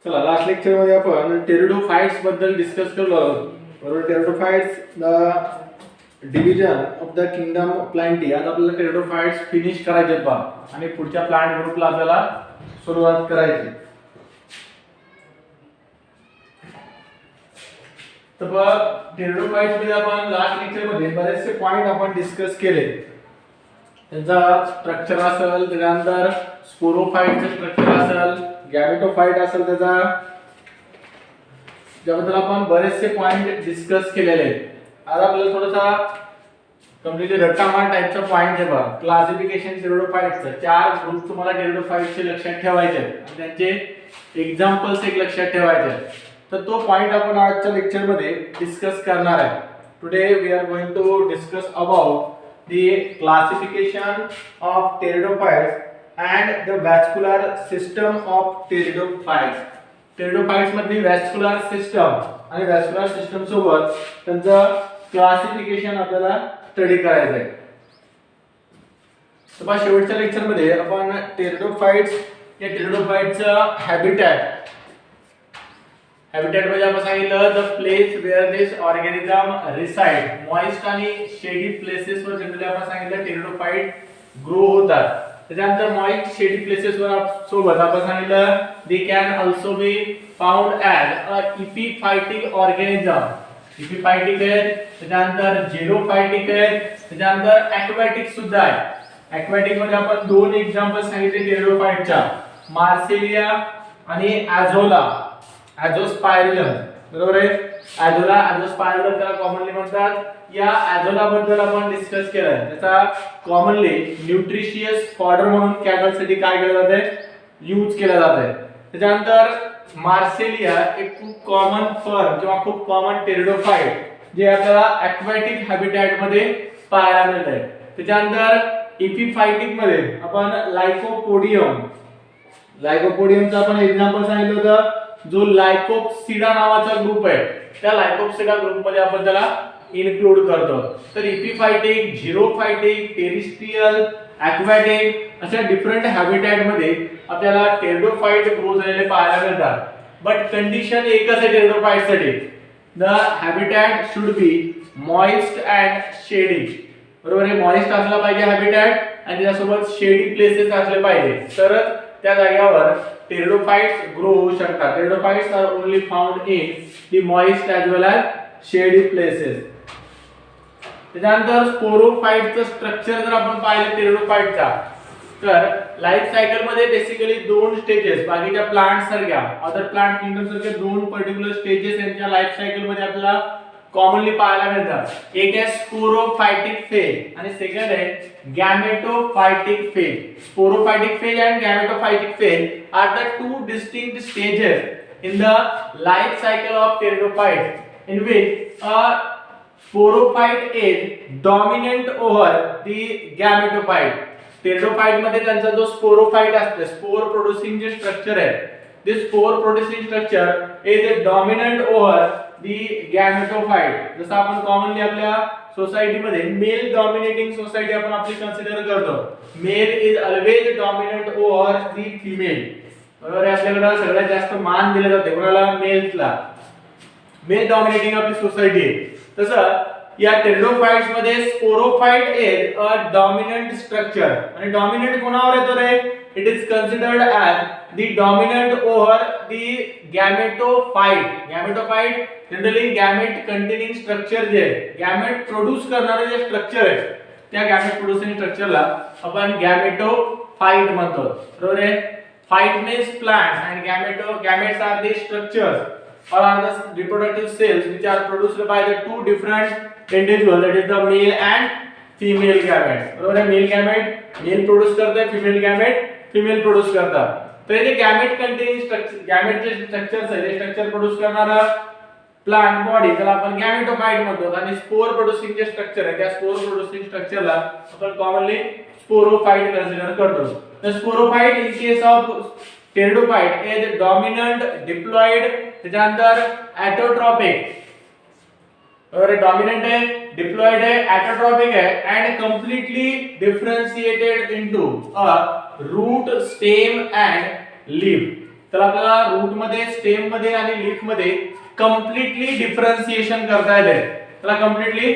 चला last lecture मध्ये आपण टेरिडोफाइट्स बद्दल डिस्कस केलो आहोत. बरोबर. Pteridophytes the division of the kingdom Plantae. आज आपल्याला टेरिडोफाइट्स फिनिश करायचे पहा आणि पुढच्या प्लांट ग्रुपला आपल्याला सुरुवात करायची. तर बघ टेरिडोफाइट्स मध्ये आपण लास्ट लेक्चर मध्ये बरेचसे पॉइंट आपण डिस्कस केले. त्यांचा स्ट्रक्चर असेल, त्यानंतर स्पोरोफाइटचं स्ट्रक्चर असेल, गॅमेटोफाइट असेल त्याचा, ज्याबद्दल आपण बरेचसे पॉइंट डिस्कस केलेले आहेत. आज आपल्याला थोडासा कम्प्लीटली रट्टामार टाइपचा पॉइंट आहे बघा. क्लासिफिकेशन टेरिडोफाइटचं 4 ग्रुप तुम्हाला टेरिडोफाइटचे लक्षात ठेवायचे आहेत आणि त्यांचे एक्झाम्पल्स एक लक्षात ठेवायचे आहेत. तर तो पॉइंट आपण आजच्या लेक्चर मध्ये डिस्कस करणार आहे. Today we are going to discuss about the classification of pteridophytes and the vascular system of pteridophytes. Pteridophytes मध्ये vascular system आणि vascular system सोबत त्यांचं क्लासिफिकेशन आपल्याला स्टडी करायचं आहे. तर बघा शेवटच्या लेक्चर मध्ये आपण टेरिडोफाइट्स या टेरिडोफाइटचं हॅबिटॅट म्हणजे आपण सांगितलं the place where this organism reside. Moist आणि शेडी प्लेसेस वर जनरली आपण सांगितलं टेरिडोफाइट ग्रो होतात. त्याच्यानंतर मॉइस्ट शेडी प्लेसेस वर सोबत आपण सांगितलं they can also be found as a epiphytic organism. Epiphytic आहे, त्याच्यानंतर झेरोफायटिक आहे, त्याच्यानंतर ॲक्वाटिक सुद्धा आहे. ॲक्वाटिक मध्ये आपण 2 एक्झाम्पल सांगितले टेरिडोफाइटच्या, मार्सेलिया आणि ॲझोला. ॲझोस्पायरलम बरोबर आहे. ॲझोस्पायरलम त्याला कॉमनली म्हणतात. या ॲझोला बद्दल आपण डिस्कस केलं. त्याचा कॉमनली न्यूट्रिशियस फॉडर म्हणून कॅटल साठी काय केलं जाते, यूज केला जाते. त्याच्यानंतर मार्सेलिया एक खूप कॉमन फर्म किंवा खूप कॉमन टेरिडोफाइट जे आपल्याला ॲक्वाटिक हॅबिटॅट मध्ये पाहायला मिळते. त्याच्यानंतर इपिफायटिक मध्ये आपण लायकोपोडियमचा आपण एक्झाम्पल सांगितलं होतं. जो लायकोप्सिडा नावाचा ग्रुप आहे त्या लायकोप्सिडा ग्रुप मध्ये आपण त्याला इन्क्लूड करतो. तर इपिफायटिक, झिरोफायटिक, टेरिस्ट्रियल, ॲक्वाटिक अशा डिफरंट हॅबिटॅट मध्ये आपल्याला टेरिडोफाइट ग्रो झालेले पाहायला मिळतात. बट कंडिशन एकच आहे टेरिडोफाइट साठी, the habitat should be moist and शेडी. बरोबर आहे. मॉइस्ट असला पाहिजे हॅबिटॅट आणि त्यासोबत शेडी प्लेसेस असले पाहिजे, तरच त्या जागेवर टेरिडोफाइट्स ग्रो होऊ शकतात. Pteridophytes are only found in the moist as well as shady places. त्यानंतर स्पोरोफाइटचं स्ट्रक्चर जर आपण पाहिलं टेरिडोफाइटचा, तर लाईफ सायकल मध्ये बेसिकली 2 स्टेजेस, बाकीच्या प्लांट सारख्या अदर प्लांट किंगडम सारख्या 2 पर्टिक्युलर स्टेजेस यांच्या लाईफ सायकल मध्ये आपल्याला कॉमनली पाहायला मिळतात. एक आहे स्पोरोफायटिक फेज आणि सेकंड आहे gametophytic phase. Sporophytic phase and gametophytic phase are the 2 distinct stages in the life cycle of pteridophytes in which a sporophyte is dominant over the gametophyte. Pteridophyte मध्ये त्यांचा जो स्पोरोफाइट असते, स्पोर प्रोड्युसिंग जे structure आहे, this spore producing structure is dominant over the gametophyte. जसं आपण commonly आपल्या society मध्ये मेल डॉमिनेटिंग सोसायटी आपण आपली कन्सिडर करतो. Male is always dominant over the female. बरोबर आहे. आपल्याकडे सगळ्यात जास्त मान दिले जाते कोणाला, मेल्सला. मेल डॉमिनेटिंग आपली सोसायटी आहे. तसं या टेरिडोफाइट्स मध्ये sporophyte is a dominant structure. आणि डॉमिनंट कोणावर येतो रे, it is considered as the dominant over the gametophyte. Gametophyte generally gamete containing structure जे गॅमेट प्रोड्यूस करणारे जे स्ट्रक्चर आहे त्या गॅमेट प्रोड्युसिंग स्ट्रक्चरला आपण गॅमेटोफाइट म्हणतो. बरोबर आहे. Fight means plants and gametes are the structures or are the reproductive cells which are produced by the 2 different individuals, that is the male and female gametes. बरोबर आहे. मेल गॅमेट मेल प्रोड्यूस करते, female gamete female produce करतात. तर हे gamete containing structure, gamete जे structures आहे ते structure produce करणारा प्लांट बॉडी त्याला आपण गॅमेटोफाइट म्हणतो. आणि स्पोर प्रोड्युसिंग जे स्ट्रक्चर आहे त्या स्पोर प्रोड्युसिंग स्ट्रक्चरला आपण कॉमनली स्पोरोफाइट कन्सिडर करतो. The sporophyte in case of pteridophyte is dominant, diploid, त्याच्यानंतर ऑटोट्रॉपिक. और डोमिनेंट है, डिप्लॉयड है, एटोट्रॉपिक है end completely differentiated into a route, stem end leaf. तर आपल्याला रूट मध्ये, स्टेम मध्ये आणि लीफ मध्ये कम्प्लिटली डिफरन्शिएशन करता येते, त्याला कम्प्लिटली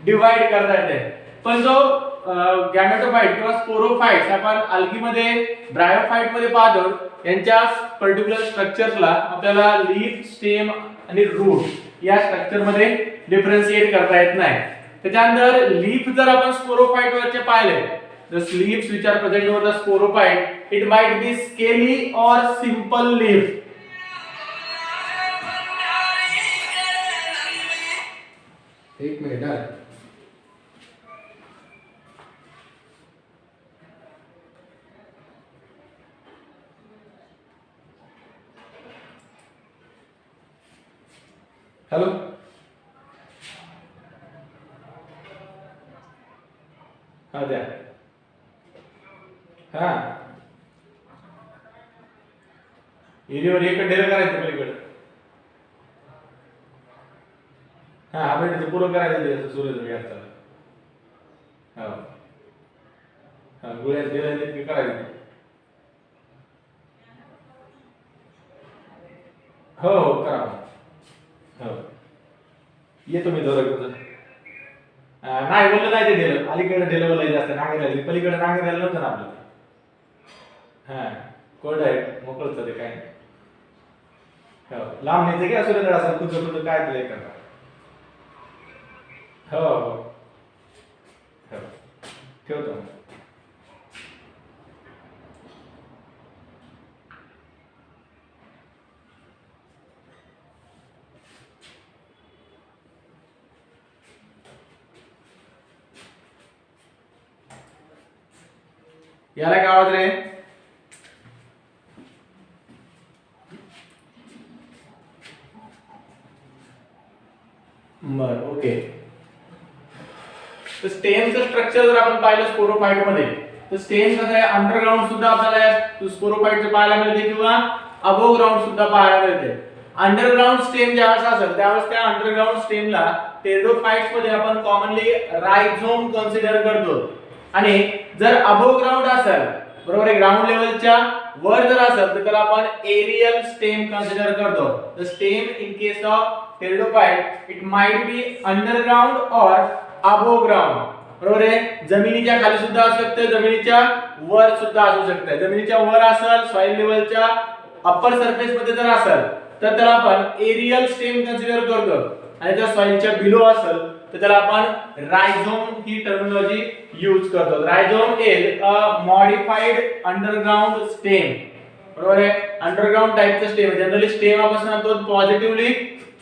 डिवाइड करता येते. पण जो गॅमेटोफाइट किंवा स्पोरोफाइट्स आपण अल्गी मध्ये, ब्रायोफाइट मध्ये पाहतो, यांच्या पर्टिक्युलर स्ट्रक्चर्सला आपल्याला लीफ, स्टेम आणि रूट या स्ट्रक्चर मध्ये डिफरन्शिएट करता येत नाही. त्याच्यानंतर लीफ जर आपण स्पोरोफाइट वरचे पाहिले, the leaves which are present over the sporophyte, it might be scaly or simple leaf. एक मिनिट हा. हॅलो, हा द्या. हा एरियावर एक डेल करायचं पलीकडे. हा आपण ते पूर्ण करायचं सूर्य घ्यायचा. हा हा गोळ्या डेल ते करायचं. हो हो करा. हो येतो मी दौरा. नाही बोललं नाही ते डेल, अलीकडे डेल बोलायचं असतं, नागेला पलीकडे नागेला नव्हतं ना आपल्याला. हा कोल्ड आहे, मोकळच ते काय नाही. हो लांब नाही घ्या, सूर्यदळ असेल कुठं कुठं काय तुला करता. हो हो हो ठेवतो. याला काय आवाज रे? बर ओके. तर स्टेमचं स्ट्रक्चर जर आपण पाहिलं स्पोरोफाइट मध्ये, तर स्टेम कसं आहे, अंडरग्राउंड सुद्धा आपल्याला स्पोरोफाइटचं पाहायला मिळते किंवा अबोव ग्राउंड सुद्धा पाहायला मिळते. अंडरग्राउंड स्टेम ज्यावेळेस असेल त्यावेळेस त्या अंडरग्राउंड स्टेमला टेरिडोफाइट्स मध्ये आपण कॉमनली रायझोम कन्सिडर करतो. आणि जर अबोव ग्राउंड असेल, बरोबर आहे, ग्राउंड लेवलच्या वर जर असेल तर त्याला आपण एरियल स्टेम कन्सिडर करतो. The stem in case of pteridophyte it might be underground और अबोव ग्राउंड, बरोबर आहे. जमिनीच्या खाली सुद्धा असू शकते, जमिनीच्या वर सुद्धा असू शकते. जमिनीच्या वर असेल, सॉइल लेवलच्या अप्पर सरफेस मध्ये जर असेल तर त्याला आपण एरियल स्टेम कन्सिडर करतो. आणि जर सॉइलच्या बिलो असेल तर त्याला आपण रायझोम ही टर्मिनॉलॉजी यूज करतो. रायझोम is a modified underground stem, बरोबर आहे. अंडरग्राउंड टाइपचा स्टेम, जनरली स्टेम आपण म्हणतो पॉझिटिव्हली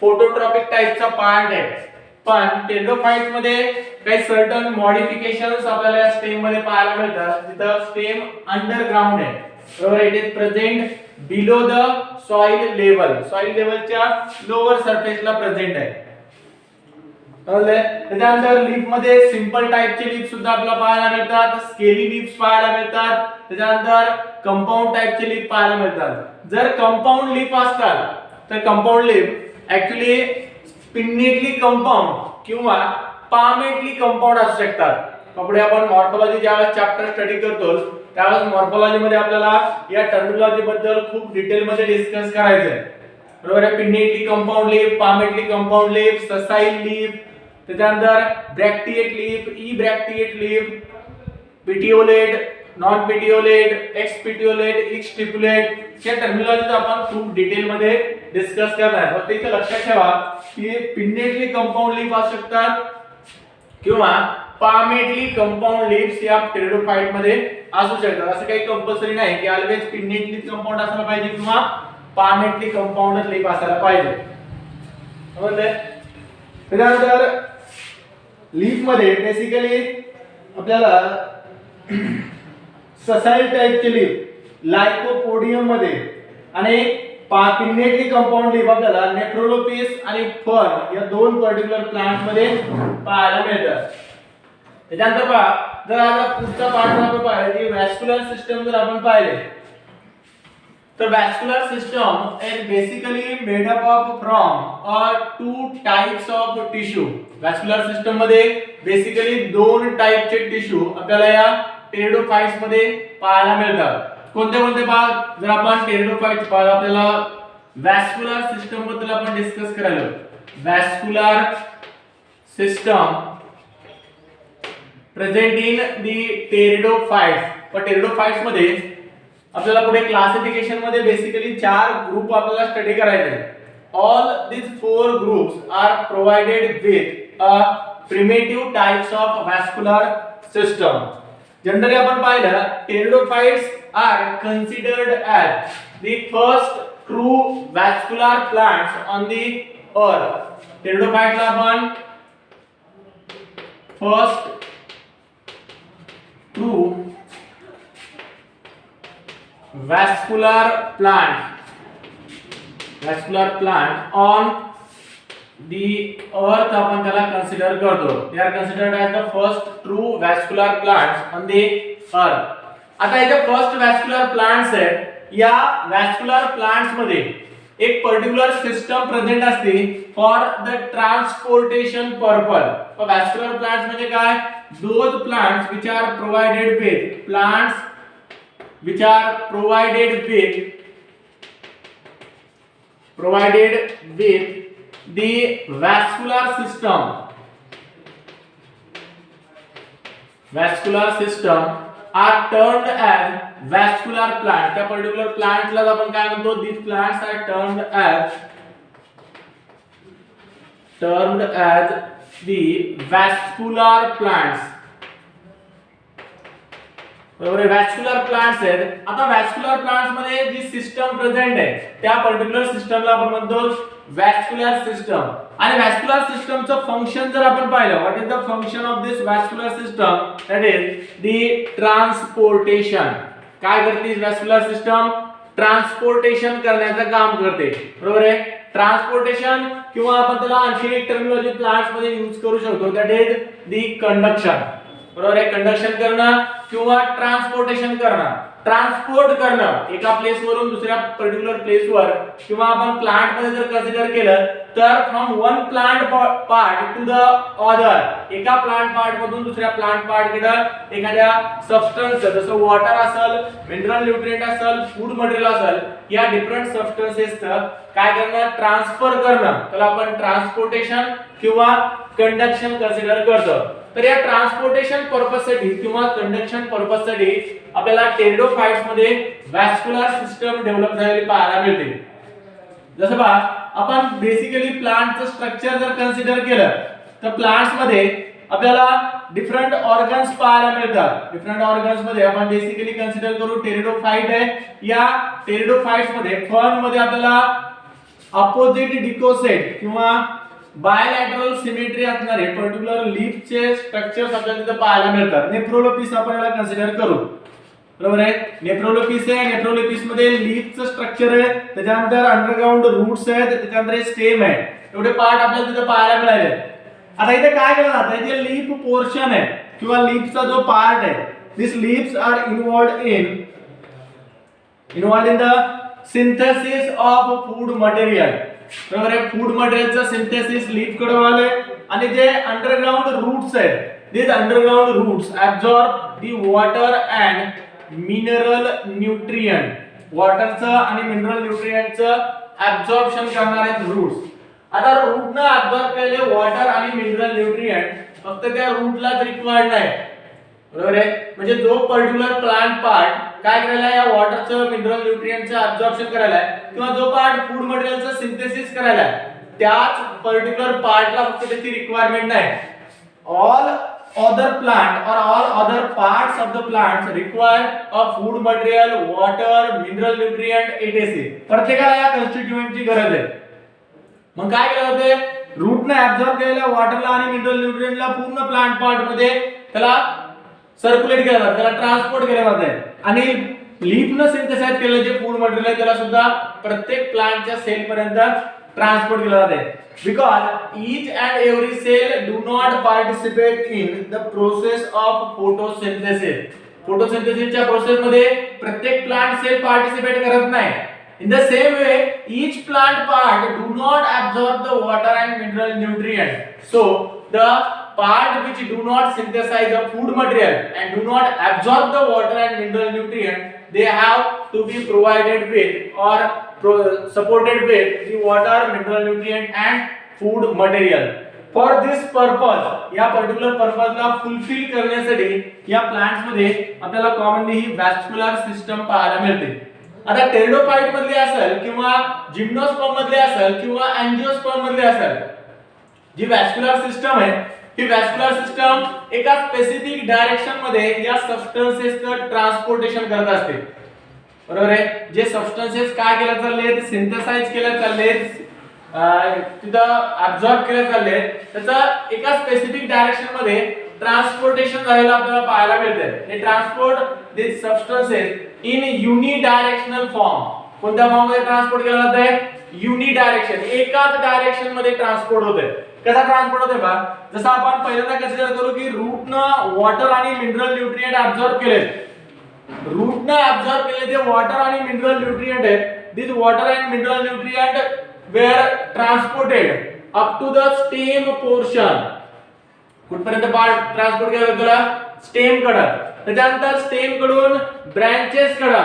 फोटोट्रॉपिक टाइपचा पार्ट आहे. पण टेरिडोफाइट्स मध्ये काही सर्टन मॉडिफिकेशन्स आपल्याला या स्टेम मध्ये पाहायला मिळतात. तिथं स्टेम अंडरग्राउंड आहे, बरोबर. It is present below the soil level, soil लेवलच्या लोअर सरफेसला प्रेझेंट आहे. त्याच्यानंतर लीफ मध्ये सिंपल टाइपचे लीफ सुद्धा आपल्याला पाहायला मिळतात, स्केली लीफ्स पाहायला मिळतात. त्याच्यानंतर कंपाऊंड टाइपचे लीफ पाहायला मिळतात. जर कंपाऊंड लीफ असतात तर कंपाऊंड लीफ ऍक्च्युली स्पिनेटली कंपाऊंड किंवा पामेटली कंपाऊंड असू शकतात. पुढे आपण मॉर्फोलॉजी ज्यावेळेस चॅप्टर स्टडी करतो त्यावेळेस मॉर्फोलॉजी मध्ये आपल्याला या टर्मिनॉलॉजी बद्दल खूप डिटेल मध्ये डिस्कस करायचं आहे, बरोबर आहे. Pinnately compound leaf, palmately compound leaf, sessile leaf, त्याच्यानंतर bracteate leaf, ebracteate leaf, petiolate, non petiolate, ex petiolate, exstipulate, या टर्मिनॉलॉजीज आपण खूप डिटेल मध्ये डिस्कस करणार आहे. फक्त इथे लक्षात ठेवा की पिनेटली कंपाऊंड लीफ असू शकतात किंवा पामेटली कंपाऊंड लीफ्स या टेरिडोफाइट मध्ये असू शकतात. असं काही कंपल्सरी नाही की ऑलवेज पिनेटली कंपाऊंड असायला पाहिजे किंवा पामेटली कंपाऊंड लीफ असायला पाहिजे, समजले. त्यानंतर लीफ मध्ये बेसिकली आपल्याला ससाईल टाइपचे लीफ लाइकोपोडियम मध्ये आणि पिनेटली कंपाऊंड लीफ आपल्याला नेफ्रोलोपिस आणि फर्न या दोन पर्टिक्युलर प्लांट मध्ये पाहायला मिळतात. त्याच्यानंतर पहा, जर आता पुढचा पार्ट आपण पाहिला की वॅस्क्युलर सिस्टम जर आपण पाहिले तर vascular system is basically made up of from two types of tissue. Vascular system मध्ये बेसिकली दोन टाइपचे टिश्यू आपल्याला या टेरिडोफाइट्स मध्ये पाहायला मिळतात. कोणते कोणते भाग जर आपण टेरिडोफाइट्स भाग आपल्याला वॅस्क्युलर सिस्टम बद्दल आपण डिस्कस करायला. Vascular system present in the pteridophytes. पण टेरिडोफाइट्स मध्ये आपल्याला पुढे क्लासिफिकेशन मध्ये बेसिकली 4 ग्रुप आपल्याला स्टडी करायचे आहेत. All these 4 groups are provided with a primitive types of vascular system. Generally आपण पाहिलं pteridophytes are considered as the first true vascular plants on the earth. टेरिडोफाइट्सला आपण first true vascular plant on the earth आपण त्याला consider करतो. they are considered as the first true vascular plants on the earth. आता इथे first वॅस्क्युलर plants आहेत. या वॅस्क्युलर plants मध्ये एक पर्टिक्युलर सिस्टम प्रेझेंट असते for the transportation purpose. Vascular plants म्हणजे काय? Those plants which are provided with the vascular system are termed as vascular plant. त्या पर्टिक्युलर प्लांटला आपण काय म्हणतो? these plants are termed as the vascular plants. बरोबर आहे. वॅस्क्युलर plants आहेत. आता वॅस्क्युलर प्लांट्स मध्ये जी सिस्टम प्रेझेंट आहे त्या पर्टिक्युलर सिस्टमला आपण म्हणतो वॅस्क्युलर सिस्टम. आणि वॅस्क्युलर सिस्टमचं फंक्शन जर आपण पाहिलं, what is the function of this vascular system? That is the transportation. काय करते वॅस्क्युलर सिस्टम? ट्रान्सपोर्टेशन करण्याचं काम करते. बरोबर आहे. ट्रान्सपोर्टेशन किंवा आपण त्याला आणखी एक टर्मिनॉलॉजी प्लांट्स मध्ये यूज करू शकतो, दॅट इज दी कंडक्शन. बरोबर आहे. कंडक्शन करणं किंवा ट्रान्सपोर्टेशन करणं. ट्रान्सपोर्ट करणं एका प्लेस वरून दुसऱ्या पर्टिक्युलर प्लेस वर, किंवा आपण प्लांट मध्ये जर कन्सिडर केलं तर from one plant part to the other, एका प्लांट पार्ट मधून दुसऱ्या प्लांट पार्ट कडे एखाद्या सबस्टन्स जसं वॉटर असेल, मिनरल न्यूट्रिएंट असेल, फूड मटेरियल असेल, या डिफरंट सबस्टन्सेसचं काय करणं? ट्रान्सफर करणं. त्याला आपण ट्रान्सपोर्टेशन किंवा कंडक्शन कन्सिडर करतो. तर या ट्रान्सपोर्टेशन पर्पज साठी किंवा कंडक्शन पर्पज साठी आपल्याला टेरिडोफाइट्स मध्ये वॅस्क्युलर सिस्टम डेव्हलप झालेली पाहायला मिळते. जसं पहा आपण बेसिकली प्लांटचं स्ट्रक्चर जर कन्सिडर केलं तर प्लांट्स मध्ये आपल्याला डिफरंट ऑर्गन्स पाहायला मिळतात. डिफरंट ऑर्गन्स मध्ये आपण बेसिकली कन्सिडर करू टेरिडोफाइट आहे. या टेरिडोफाइट्स मध्ये फर्न मध्ये आपल्याला अपोजिट डिकोसेट किंवा बायलॅटरल सिमेट्री असणारे पर्टिक्युलर लीफचे स्ट्रक्चर्स आपल्याला तिथे पाहायला मिळतात. नेफ्रोलोपिस आपण याला कन्सिडर करू. बरोबर आहे. नेफ्रोलोपिस आहे. नेफ्रोलोपिस मध्ये लीफचं स्ट्रक्चर आहे, त्याच्यानंतर अंडरग्राउंड रूट्स आहेत, त्याच्यानंतर स्टेम आहे. एवढे पार्ट आपल्याला तिथे पाहायला मिळाले. आता इथे काय केलं जातं? जे लीफ पोर्शन आहे किंवा लीफचा जो पार्ट आहे, this leaves are involved in the synthesis of food material. बरोबर आहे. फूड मटेरियलचं सिंथेसिस लीफ कडे व्हायलंय. आणि जे अंडरग्राउंड रूट्स आहेत, these underground roots absorb the water and mineral nutrient. वॉटरचं आणि मिनरल न्यूट्रिएंटचं ऍब्सॉर्प्शन करणारे रूट्स. आता रूटनं ऍब्सॉर्ब केलेले वॉटर आणि मिनरल न्यूट्रिएंट फक्त त्या रूटलाच रिक्वायर्ड नाही. बरोबर आहे. म्हणजे जो पर्टिक्युलर प्लांट पार्ट काय करायला या वॉटरचं मिनरल न्यूट्रिएंटचं ऍब्सॉर्प्शन करायला किंवा जो पार्ट फूड मटेरियलचं सिंथेसिस करायला, त्याच पर्टिक्युलर पार्टला फक्त त्याची रिक्वायरमेंट नाही. All other plant or all other parts of the plants require a food material, water, mineral nutrient, etc. प्रत्येकाला या कन्स्टिट्यूएंटची गरज आहे. मग काय केलं होते? रूटने ऍब्सॉर्ब केलेल्या वॉटरला आणि मिनरल न्यूट्रिएंटला पूर्ण प्लांट पार्ट मध्ये त्याला सर्क्युलेट केलं जातं, त्याला ट्रान्सपोर्ट केलं जातं. आणि लीफनं सिंथेसाइज केलेलं जे फूड मटेरियल आहे त्याला सुद्धा प्रत्येक प्लांटच्या सेल पर्यंत ट्रान्सपोर्ट केलं जाते. Because each and every cell do not participate in the process of photosynthesis. फोटोसिंथेसिसच्या प्रोसेस मध्ये प्रत्येक प्लांट सेल पार्टिसिपेट करत नाही. In the same way, each plant part do not absorb the water and mineral nutrient. So the part which do not synthesize the food material and do not absorb the water and mineral nutrient, they have to be provided with or supported with the water, mineral nutrient and food material. For this purpose, या particular पर्पजला fulfil करण्यासाठी या plants मध्ये आपल्याला commonly ही वॅस्क्युलर system पाहायला मिळते. आता pteridophyte मधले असेल किंवा जिम्नोस्पर्म मधले असेल किंवा अँजिओस्पर्म मधले असेल, जी वॅस्क्युलर सिस्टम आहे ही वॅस्क्युलर सिस्टम एका स्पेसिफिक डायरेक्शन मध्ये या सबस्टन्सेसचं ट्रान्सपोर्टेशन करत असते. बरोबर आहे. जे सबस्टन्सेस काय केले चालले, सिंथेसाइज केले चालले, तिथं ऍब्सॉर्ब केले चालले, त्याचं एका स्पेसिफिक डायरेक्शन मध्ये ट्रान्सपोर्टेशन झालेलं आपल्याला पाहायला मिळते. हे transport this substances in unidirectional form. कोणत्या फॉर्म मध्ये ट्रान्सपोर्ट केला जातंय? युनिडायरेक्शन, एकाच डायरेक्शन मध्ये ट्रान्सपोर्ट होते. कसा ट्रान्सपोर्ट होते बा? जसं आपण पहिल्यांदा कन्सिडर करू की रूटनं वॉटर आणि मिनरल न्यूट्रिएंट ऍब्सॉर्ब केले. रूटनं ऍब्सॉर्ब केले जे वॉटर आणि मिनरल न्यूट्रिएंट आहेत, this water and mineral nutrient were transported up to the stem portion. कुठपर्यंत पार्ट ट्रान्सपोर्ट केला गेला? स्टेम कडे. त्याच्यानंतर स्टेम कडून ब्रांचेस कडे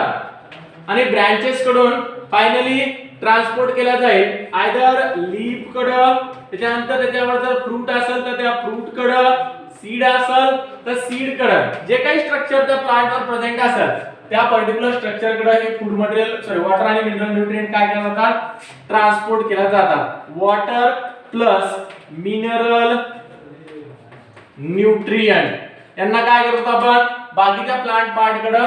आणि ब्रांचेस कडून फायनली ट्रान्सपोर्ट केला जाईल आयदर लीफ कडे, त्याच्यानंतर त्याच्यावर जर फ्रूट असेल तर त्या फ्रूट कडे, सीड असेल तर सीड कडे. जे काही स्ट्रक्चर त्या प्लांटवर प्रेझेंट असेल त्या पर्टिक्युलर स्ट्रक्चर कडे हे फूड मटेरियल वॉटर आणि मिनरल न्यूट्रिएंट काय केला जातात? ट्रान्सपोर्ट केला जातात. वॉटर प्लस मिनरल न्यूट्रिएंट यांना काय करतो आपण? बाकीच्या प्लांट पार्ट कडे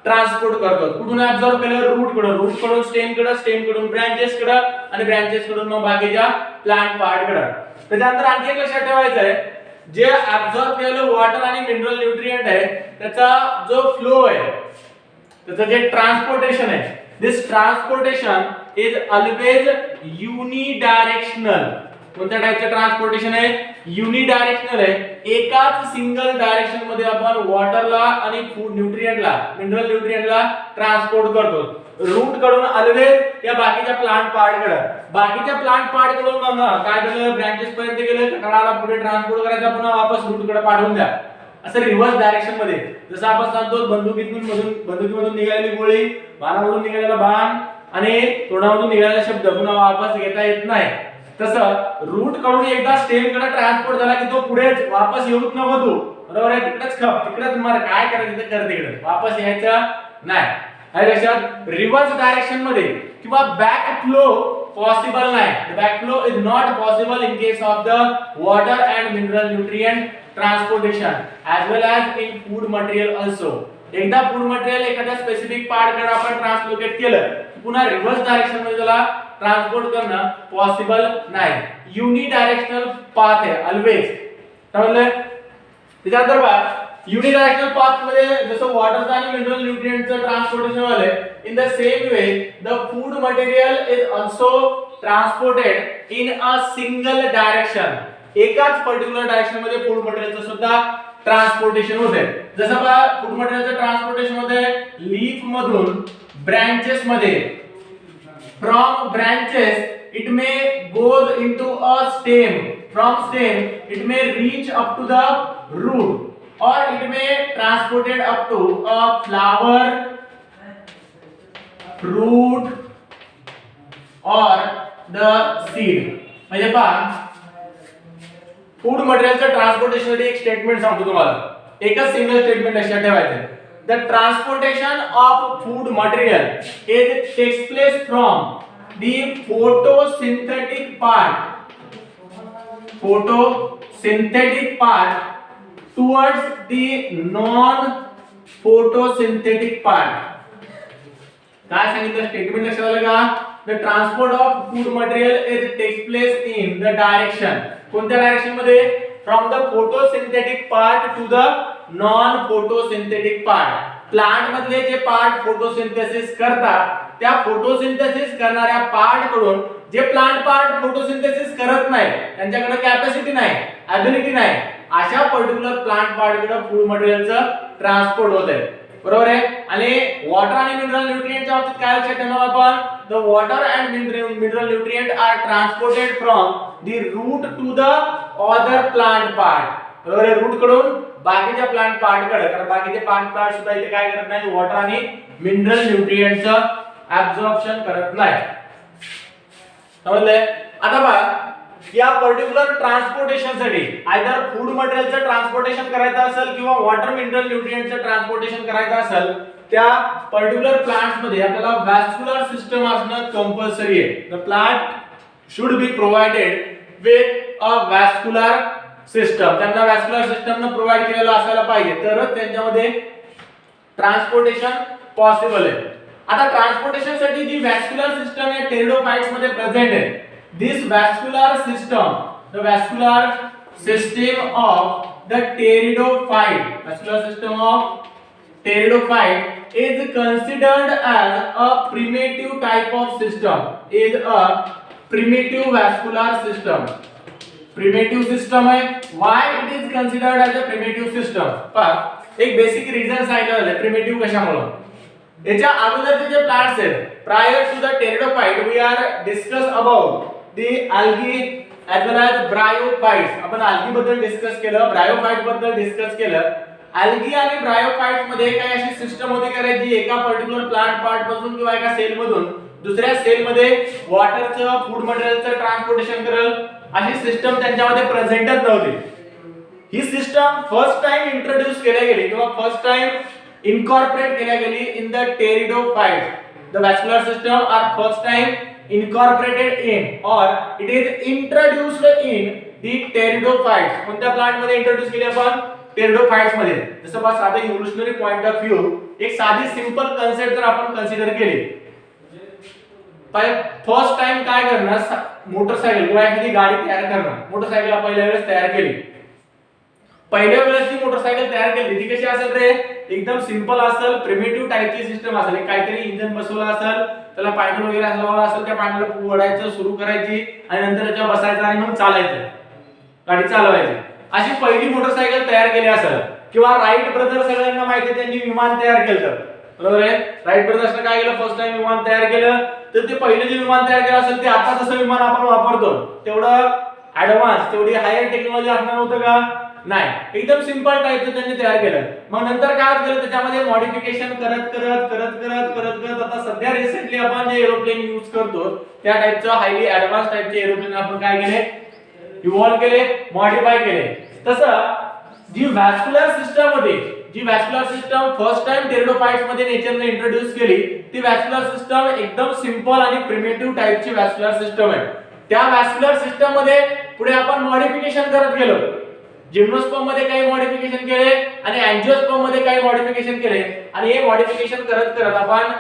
ट्रान्सपोर्ट करतो. कुठून ऍब्सॉर्ब केलं? रूट कडून, रूट कडून स्टेम कडे, स्टेम कडून ब्रांचेस कडे आणि ब्रांचेस कडून मग बाकीच्या प्लांट पार्ट कडे. त्याच्यानंतर आणखी एक लक्षात ठेवायचं आहे, जे ऍब्सॉर्ब केलेलं वॉटर आणि मिनरल न्यूट्रिएंट आहे त्याचा जो फ्लो आहे, त्याचं जे ट्रान्सपोर्टेशन आहे, दिस ट्रान्सपोर्टेशन इज ऑलवेज युनिडायरेक्शनल. कोणत्या टाइपचं ट्रान्सपोर्टेशन आहे? युनिडायरेक्शनल आहे. एकाच सिंगल डायरेक्शन मध्ये आपण वॉटरला आणि फूड न्यूट्रिएंटला, मिनरल न्यूट्रिएंटला ट्रान्सपोर्ट करतो. रूट कडून ऑलवेज या बाकीच्या प्लांट पार्ट कडे, बाकीच्या प्लांट पार्ट कडून मग काय झालं? ब्रांचेस पर्यंत गेलं, कटाळाला पुढे ट्रान्सपोर्ट करायचा, पुन्हा वापस रूट कडे पाठवून द्या. असं रिव्हर्स डायरेक्शन मध्ये. जसं आपण सांगतो बंदुकीमधून निघालेली गोळी, बाणामधून निघालेला बाण आणि तोंडामधून निघालेला शब्द पुन्हा वापस घेता येत नाही, तसं रूट कडून एकदा स्टेम कडे ट्रान्सपोर्ट झाला की तो पुढे वापस येऊच नको तू. बरोबर आहे. तिकडेच खप, तिकडे तुम्हाला काय करायचं ते कर, तिकडे वापस यायचं नाही. आहे लक्षात? रिव्हर्स डायरेक्शन मध्ये किंवा बॅक फ्लो पॉसिबल नाही. Back flow is not possible in case of the water and mineral nutrient transportation as well as in food material also. एकदा फूड मटेरियल एखाद्या स्पेसिफिक पार्ट कडे आपण ट्रान्सलोकेट केलं, पुन्हा reverse direction मध्ये त्याला transport करणं पॉसिबल नाही. युनिडायरेक्शनल पाथ आहे ऑलवेज. समजलं? त्याच्यानंतर बघा, युनिडायरेक्शनल पाथ मध्ये जसं वॉटरचं आणि मिनरल न्यूट्रिएंटचं ट्रान्सपोर्टेशन झालंय, in the same way the food material is also transported in a single direction. एकाच पर्टिक्युलर डायरेक्शन मध्ये फूड मटेरियलचं सुद्धा ट्रान्सपोर्टेशन होते. जसं पहा, फूड मटेरियलचं ट्रान्सपोर्टेशन होते लीफ मधून ब्रांचेस मध्ये. From branches it may goes into a stem. From stem it may reach up to the route और it may transported up to a flower, fruit और द सीड. म्हणजे पहा, food मटेरियलचं transportation एक statement सांगतो तुम्हाला. एकच सिंगल स्टेटमेंट लक्षात ठेवायचं. The transportation of food material is takes place from the photosynthetic part towards the non photosynthetic part. काय सांगितलं स्टेटमेंट लक्षात आलं का? The transport of food material is takes place in the direction. कोणत्या direction मध्ये? From the photosynthetic part to the non photosynthetic part. Plant मधले जे part photosynthesis करतात त्या फोटोसिंथेसिस करणाऱ्या पार्ट कडून जे प्लांट पार्ट फोटोसिंथेसिस करत नाही, त्यांच्याकडे कॅपॅसिटी नाही, ॲबिलिटी नाही, अशा पर्टिक्युलर प्लांट पार्ट कडे फूड मटेरियलचं ट्रान्सपोर्ट होत आहे. बरोबर आहे. आणि वॉटर आणि मिनरल न्यूट्रिएंटच्या बाबतीत काय लक्षात ठेवणार आपण? The water and mineral nutrient are transported from the root to the other plant part. बरोबर आहे. रूट कडून बाकीच्या प्लांट पार्ट कडे, कारण बाकीचे प्लांट पार्ट सुद्धा इथे काय करत नाही, वॉटर आणि मिनरल न्यूट्रिएंटचं ऍब्झॉर्प्शन करत नाही. समजलंय? आता बघा या पर्टिक्युलर ट्रान्सपोर्टेशन साठी आयदर फूड मटेरियलचं ट्रान्सपोर्टेशन करायचं असेल किंवा वॉटर मिनरल न्यूट्रिएंटचं ट्रान्सपोर्टेशन करायचं असेल त्या पर्टिक्युलर प्लांट्स मध्ये आपल्याला वॅस्क्युलर सिस्टम असणं कंपल्सरी आहे. The plant should be provided with a vascular system. त्यांना वॅस्क्युलर सिस्टम न प्रोव्हाइड केलेलं असायला पाहिजे तरच त्यांच्यामध्ये ट्रान्सपोर्टेशन पॉसिबल आहे. आता ट्रान्सपोर्टेशन साठी जी वॅस्क्युलर सिस्टम आहे टेरिडोफाइट्स मध्ये प्रेझेंट आहे. This vascular system, the vascular system of the pteridophyte, vascular system of pteridophyte is considered as a primitive type of system, is a primitive vascular system. Primitive system है. Why it is considered as a primitive system? पर एक basic region सांगितलं आहे primitive कशामुळे. याच्या अगोदरचे जे plants आहेत prior to the pteridophyte we are discuss about the algae as well as bryophytes. आपण अल्गी बद्दल डिस्कस केलं, ब्रायोफाइट बद्दल डिस्कस केलं. अल्गी आणि ब्रायोफाइट्स मध्ये काही अशी सिस्टम होती करायची एका पर्टिक्युलर प्लांट पार्ट पासून किंवा एका सेल मधून दुसऱ्या सेल मध्ये वॉटरचं फूड मटेरियलचं ट्रान्सपोर्टेशन करेल अशी सिस्टम त्यांच्यामध्ये प्रेझेंटच नव्हती. ही सिस्टम फर्स्ट टाइम इंट्रोड्यूस केल्या गेली किंवा फर्स्ट टाइम इनकॉर्पोरेट केल्या गेली in the pteridophytes. The vascular system are first time incorporated in or it is introduced in the pteridophytes. कोणत्या प्लांट मध्ये इंट्रोड्यूस केली आपण? टेरिडोफाइट्स मध्ये. जसं बा साधे इव्होल्युशनरी पॉइंट ऑफ व्ह्यू एक साधी सिंपल कन्सेप्ट जर आपण कन्सिडर केली फर्स्ट टाइम काय करणार मोटरसायकल किंवा एखादी गाडी तयार करणार. मोटरसायकल पहिल्या वेळेस तयार केली. पहिल्या वेळेस जी मोटरसायकल तयार केली ती कशी असेल रे? एकदम सिंपल असेल, प्रिमिटिव्ह टाइपची सिस्टम असेल. काहीतरी इंजिन बसवलं असेल, त्याला पायडल वगैरे लावला असेल, त्या पायडलला ओढायचं सुरू करायची आणि नंतर त्याच्यावर बसायचं आणि मग चालायचं, गाडी चालवायची. अशी पहिली मोटरसायकल तयार केली असेल. किंवा राईट ब्रदर सगळ्यांना माहिती त्यांनी विमान तयार केलं. बरोबर आहे? राईट ब्रदर्सने काय केलं? फर्स्ट टाइम विमान तयार केलं. तर ते पहिले जे विमान तयार केलं असेल ते आता जसं विमान आपण वापरतो तेवढं ऍडव्हान्स तेवढी हायर टेक्नॉलॉजी असणार होतं का? नाही. एकदम सिंपल टाइपचं त्यांनी तयार केलं. मग नंतर काय केलं त्याच्यामध्ये मॉडिफिकेशन करत करत करत करत करत करत आता सध्या रिसेंटली आपण जे एरोप्लेन यूज करतो त्या टाइपचं हायली ऍडव्हान्स टाइपचे एरोप्लेन आपण काय केले? इव्हॉल्व केले, मॉडिफाय केले. तसं जी वॅस्क्युलर सिस्टम होती, जी vascular system first time pteridophytes मध्ये नेचरने इंट्रोड्यूस केली ती वॅस्क्युलर सिस्टम एकदम सिंपल आणि प्रिमिटिव्ह टाइपची वॅस्क्युलर सिस्टम आहे. त्या वॅस्क्युलर सिस्टम मध्ये पुढे आपण मॉडिफिकेशन करत गेलो. जिम्नोस्पर्म मध्ये काही मॉडिफिकेशन केले आणि अँजिओस्पर्म मध्ये काही मॉडिफिकेशन केले आणि हे मॉडिफिकेशन करत करत आपण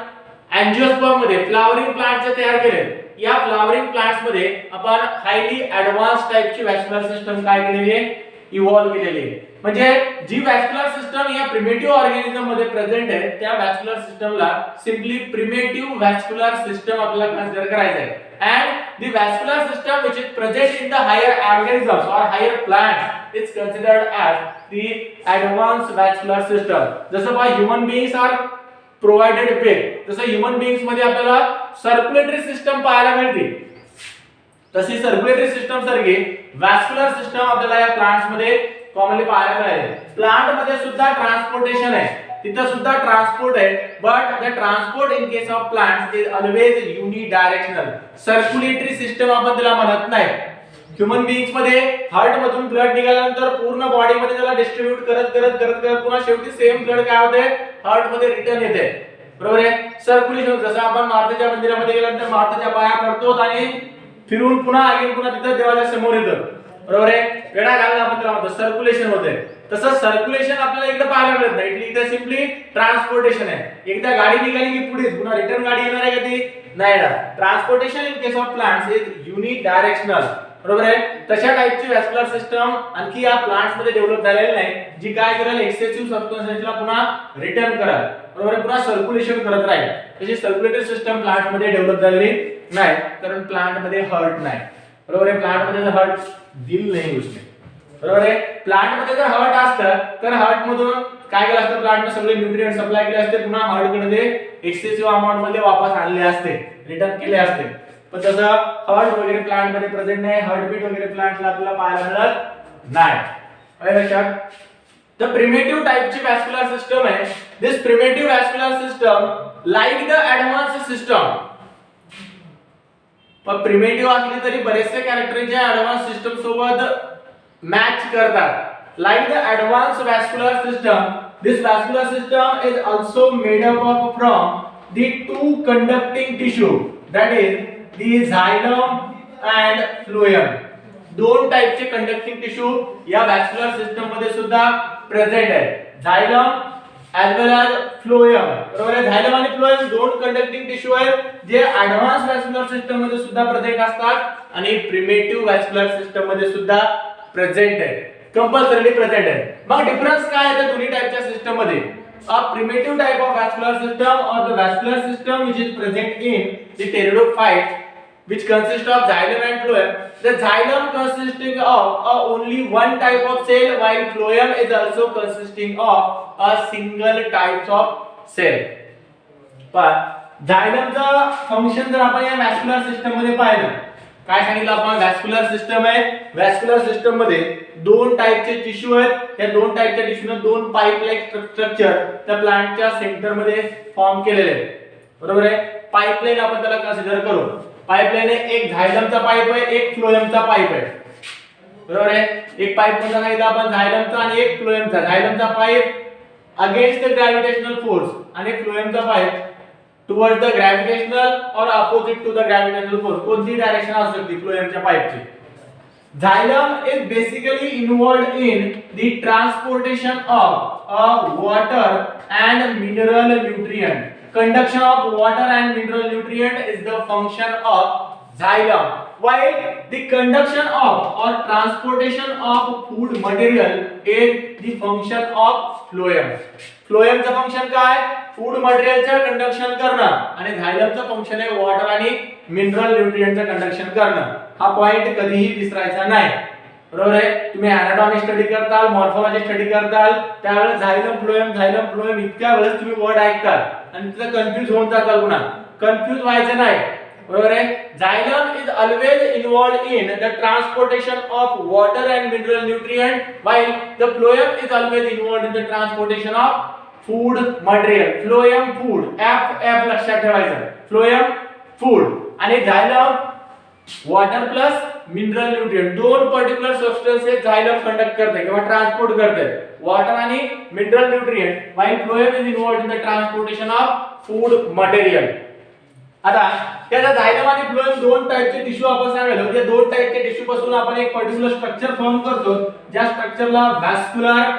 अँजिओस्पर्म मध्ये फ्लावरिंग प्लांट्स तयार केले. या फ्लावरिंग प्लांट्स मध्ये आपण हायली ऍडव्हान्स टाइपची वॅस्क्युलर सिस्टम काय केलेली आहे? इव्हॉल्व केलेली आहे. म्हणजे जी वॅस्क्युलर सिस्टम या प्रिमिटिव्ह ऑर्गॅनिझम मध्ये प्रेझेंट आहे त्या वॅस्क्युलर सिस्टमला सिम्पली प्रिमिटिव्ह वॅस्क्युलर सिस्टम आपल्याला कन्सिडर करायचं आहे. And the vascular system which is present in the higher organisms or higher plants is considered as the advanced vascular system. जसं बा human beings are provided with, जसं human beings मध्ये आपल्याला circulatory system पाहायला मिळते तशी सर्क्युलेटरी सिस्टम सारखी वॅस्क्युलर system आपल्याला या प्लांट्स मध्ये कॉमनली पाहायला मिळते. प्लांट मध्ये सुद्धा ट्रान्सपोर्टेशन आहे, तिथं सुद्धा ट्रान्सपोर्ट आहे, but the transport in case of plants is always unidirectional. Circulatory system आपण त्याला म्हणत नाही. ह्यूमन बीइंग्स मध्ये हार्ट मधून ब्लड निघाल्यानंतर पूर्ण बॉडी मध्ये त्याला डिस्ट्रीब्यूट करत करत करत करत पुन्हा शेवटी सेम ब्लड काय होते? हार्ट मध्ये रिटर्न येते. बरोबर आहे? सर्क्युलेशन जसं आपण मारुतीच्या मंदिरामध्ये गेल्यानंतर मारुतीच्या पाया पडतो आणि फिरून पुन्हा अगेन पुन्हा तिथं देवाच्या समोर येतो. बरोबर आहे? वेळा घालणं आपण त्याला म्हणतो सर्क्युलेशन होते. तसं सर्क्युलेशन आपल्याला इकडे पाहायला मिळत नाही. इथे सिम्पली ट्रान्सपोर्टेशन आहे. एकदा गाडी निघाली की पुढे पुन्हा रिटर्न गाडी येणार आहे का ती? नाही येणार. Transportation in case of plants is unidirectional. बरोबर आहे? तशा टाइपची वॅस्क्युलर सिस्टम आणखी या प्लांट्स मध्ये डेव्हलप झालेली नाही, जी काय करेल एक्सेसिव्ह सबस्टन्सेसला पुन्हा रिटर्न करेल. बरोबर आहे? पुन्हा सर्क्युलेशन करत राहील. तशी सर्क्युलेटरी सिस्टम प्लांट मध्ये डेव्हलप झालेली नाही, कारण प्लांट मध्ये हार्ट नाही. बरोबर आहे? प्लांट मध्ये जर हार्ट दिल नाही उसने. बरोबर आहे? प्लांट मध्ये जर हार्ट असतं तर हार्ट मधून काय केलं असतं? प्लांटने सगळे न्यूट्रिएंट सप्लाय केले असते, पुन्हा हार्ट कडे एक्सेसिव्ह अमाउंट मध्ये वापस आणले असते, रिटर्न केले असते. पण तसं हार्ट वगैरे प्लांट मध्ये प्रेझेंट नाही. हार्टबीट वगैरे प्लांटला आपल्याला पाहायला मिळत नाही. आहे लक्षात? तर प्रिमिटिव्ह टाइपची वॅस्क्युलर सिस्टम आहे. This primitive vascular system like the advance system. पण प्रिमिटिव्ह असली तरी बरेचसे कॅरेक्टर जे ऍडव्हान्स सिस्टम सोबत मॅच करतात. Like the advance vascular system, this vascular system is also made up of from the two conducting tissue, that is the xylem and phloem. दोन टाइपचे conducting tissue या vascular system मध्ये सुद्धा present आहे. झायलम as well as phloem. बरोबर आहे. झायलम आणि phloem दोन कंडक्टिंग टिश्यू आहेत जे ऍडव्हान्स व्हॅस्क्युलर सिस्टम मध्ये सुद्धा प्रेझेंट असतात आणि प्रिमिटिव्ह व्हॅस्क्युलर सिस्टम मध्ये सुद्धा प्रेझेंट आहे. कंपल्सरीली प्रेझेंट आहे. मग डिफरन्स काय आहे त्या दोन्ही टाइपच्या सिस्टम मध्ये? A primitive type of vascular system or the vascular system which is present in the pteridophytes, which consist of xylem and phloem. The xylem consisting of only one type of cell, while phloem is also consisting of a single type of cell. पण xylemचं function जर आपण या vascular system मध्ये पाहिलं, काय सांगितलं आपण? Vascular system आहे. व्हॅस्क्युलर सिस्टम मध्ये दोन टाइपचे टिश्यू आहेत. या दोन टाइपच्या टिश्यूने दोन पाईप लाईक स्ट्रक्चर त्या प्लांटच्या सेंटर मध्ये फॉर्म केलेले आहेत. बरोबर आहे. पाईपलाईन आपण त्याला कन्सिडर करू. पाईपलाईन एक झायलमचा पाईप आहे, एक फ्लोएमचा पाईप आहे. बरोबर आहे. एक पाईप कोणता सांगितलं आपण? झायलमचा आणि एक फ्लोएमचा. झायलमचा pipe against the gravitational force आणि फ्लोएमचा pipe towards the gravitational or opposite to the gravitational force. कोणती डायरेक्शन असू शकते फ्लोएमच्या पाईपची. Xylem is basically involved in the transportation of water and mineral nutrient. Conduction of water and mineral nutrient is the function of xylem, while the conduction of or transportation of food material is the function of phloem. Phloem चं function काय? Food मटेरियलचं conduction करणं आणि झायलमचं function आहे water आणि mineral न्यूट्रिएंटचं conduction करणं. हा point कधीही विसरायचा नाही. बरोबर आहे. तुम्ही एनाटॉमी स्टडी करताल, मॉर्फोलॉजी स्टडी करताल, त्यावेळेस झायलम फ्लोएम इतक्या वेळेस तुम्ही वर्ड ऐकताल आणि तिथे कन्फ्यूज होऊन जाताल. पुन्हा कन्फ्यूज व्हायचं नाही. बरोबर आहे. Xylem is always involved in the transportation of water and mineral nutrient, while the phloem is always involved in the transportation of food material. Phloem food, F लक्षात ठेवायचं. Phloem food आणि xylem water plus mineral nutrient. दोन particular substances xylem conduct करते किंवा transport करते, water आणि mineral nutrient, while phloem is involved in the transportation of food material. आता त्याचा झायलम आणि फ्लोएम दोन टाइपचे टिश्यू आपण सांगितलं. या दोन टाइपचे टिश्यू पासून आपण एक पर्टिक्युलर स्ट्रक्चर फॉर्म करतो, ज्या स्ट्रक्चरला व्हॅस्क्युलर